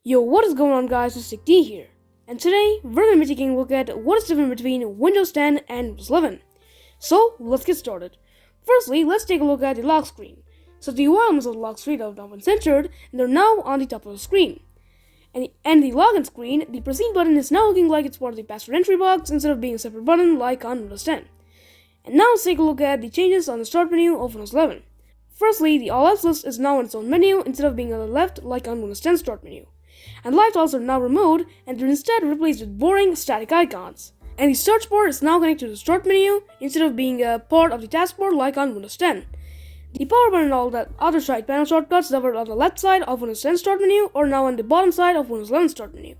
Yo, what is going on guys, it's D here, and today we're going to be taking a look at what is different between Windows 10 and Windows 11. So, let's get started. Firstly, let's take a look at the lock screen. So the UI elements of the lock screen have now been centered, and they're now on the top of the screen. And the login screen, the proceed button is now looking like it's part of the password entry box instead of being a separate button like on Windows 10. And now let's take a look at the changes on the start menu of Windows 11. Firstly, the All Apps list is now on its own menu instead of being on the left like on Windows 10 start menu. And live tiles are now removed and they're instead replaced with boring static icons. And the search bar is now connected to the start menu instead of being a part of the taskbar like on Windows 10. The power button and all the other side panel shortcuts that were on the left side of Windows 10 start menu are now on the bottom side of Windows 11 start menu.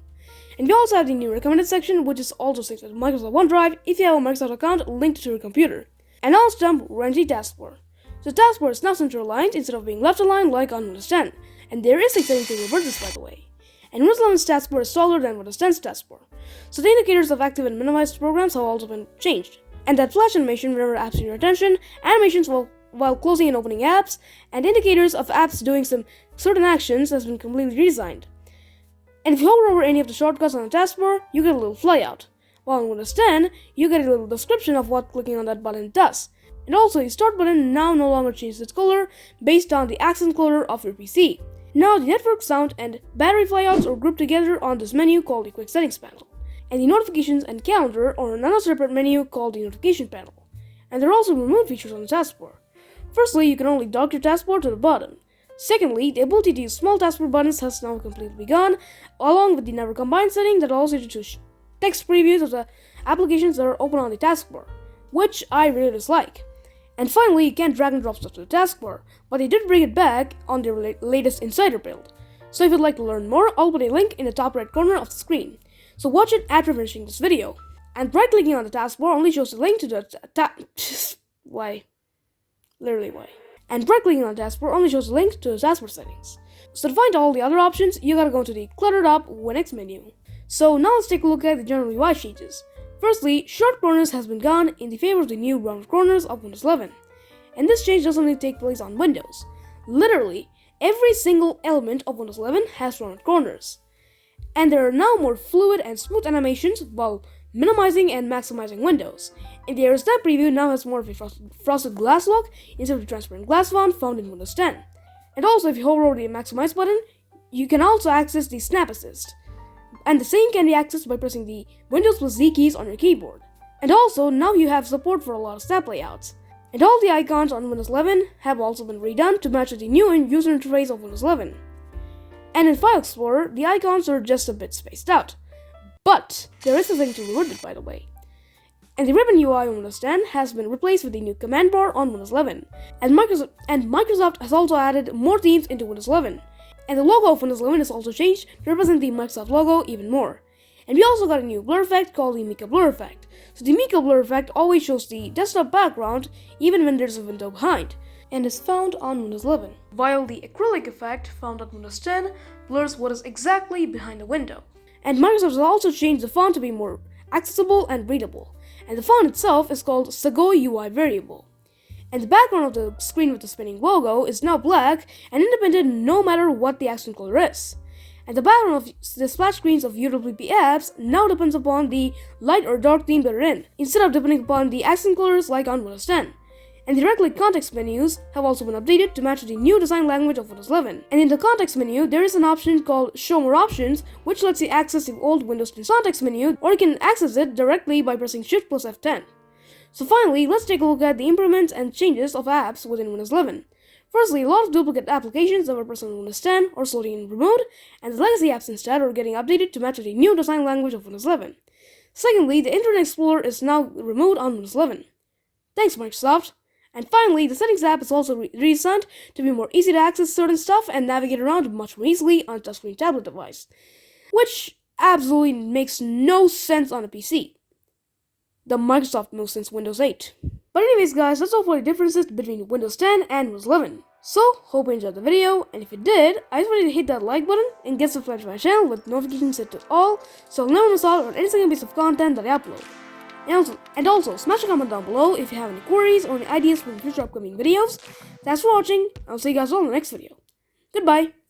And we also have the new recommended section, which is also synced with Microsoft OneDrive if you have a Microsoft account linked to your computer. And now let's jump right into the taskbar. So the taskbar is now center aligned instead of being left aligned like on Windows 10. And there is a setting to revert this, by the way. And Windows 11's taskbar is taller than Windows 10's taskbar. So the indicators of active and minimized programs have also been changed. And that flash animation whenever apps need your attention, animations while closing and opening apps, and indicators of apps doing some certain actions has been completely redesigned. And if you hover over any of the shortcuts on the taskbar, you get a little flyout. While in Windows 10, you get a little description of what clicking on that button does. And also, the start button now no longer changes its color based on the accent color of your PC. Now the network, sound, and battery flyouts are grouped together on this menu called the Quick Settings panel. And the notifications and calendar are on another separate menu called the Notification panel. And there are also remote features on the taskbar. Firstly, you can only dock your taskbar to the bottom. Secondly, the ability to use small taskbar buttons has now completely gone, along with the Never Combine setting that allows you to text previews of the applications that are open on the taskbar, which I really dislike. And finally, you can't drag and drop stuff to the taskbar, but they did bring it back on their latest Insider build. So if you'd like to learn more, I'll put a link in the top right corner of the screen. So watch it after finishing this video. And right-clicking on the taskbar only shows the link to the why? Literally why? And right-clicking on the taskbar only shows the link to the taskbar settings. So to find all the other options, you gotta go to the cluttered up Winx menu. So now let's take a look at the general UI changes. Firstly, short corners has been gone in the favor of the new round corners of Windows 11. And this change doesn't only take place on Windows. Literally, every single element of Windows 11 has rounded corners. And there are now more fluid and smooth animations while minimizing and maximizing windows. And the Air Snap preview now has more of a frosted glass look instead of the transparent glass font found in Windows 10. And also, if you hover over the Maximize button, you can also access the Snap Assist. And the same can be accessed by pressing the Windows plus Z keys on your keyboard. And also, now you have support for a lot of snap layouts. And all the icons on Windows 11 have also been redone to match with the new user interface of Windows 11. And in File Explorer, the icons are just a bit spaced out. But there is a thing to revert it, by the way. And the ribbon UI on Windows 10 has been replaced with the new command bar on Windows 11. And Microsoft has also added more themes into Windows 11. And the logo of Windows 11 is also changed to represent the Microsoft logo even more. And we also got a new blur effect called the Mika Blur effect. So the Mika Blur effect always shows the desktop background even when there's a window behind, and is found on Windows 11. While the acrylic effect found on Windows 10 blurs what is exactly behind the window. And Microsoft has also changed the font to be more accessible and readable. And the font itself is called Sagoi UI Variable. And the background of the screen with the spinning logo is now black and independent no matter what the accent color is. And the background of the splash screens of UWP apps now depends upon the light or dark theme they're in, instead of depending upon the accent colors like on Windows 10. And the right-click context menus have also been updated to match the new design language of Windows 11. And in the context menu, there is an option called Show More Options, which lets you access the old Windows 10 context menu, or you can access it directly by pressing Shift plus F10. So finally, let's take a look at the improvements and changes of apps within Windows 11. Firstly, a lot of duplicate applications that were present in Windows 10 are slowly being removed, and the legacy apps instead are getting updated to match with the new design language of Windows 11. Secondly, the Internet Explorer is now removed on Windows 11. Thanks, Microsoft. And finally, the Settings app is also redesigned to be more easy to access certain stuff and navigate around much more easily on a touchscreen tablet device, which absolutely makes no sense on a PC. The Microsoft move since Windows 8. But anyways guys, that's all for the differences between Windows 10 and Windows 11. So, hope you enjoyed the video, and if you did, I just want you to hit that like button and get subscribed to my channel with notifications set to all, so you'll never miss out on any single piece of content that I upload. And also, smash a comment down below if you have any queries or any ideas for future upcoming videos. Thanks for watching, I'll see you guys all in the next video. Goodbye!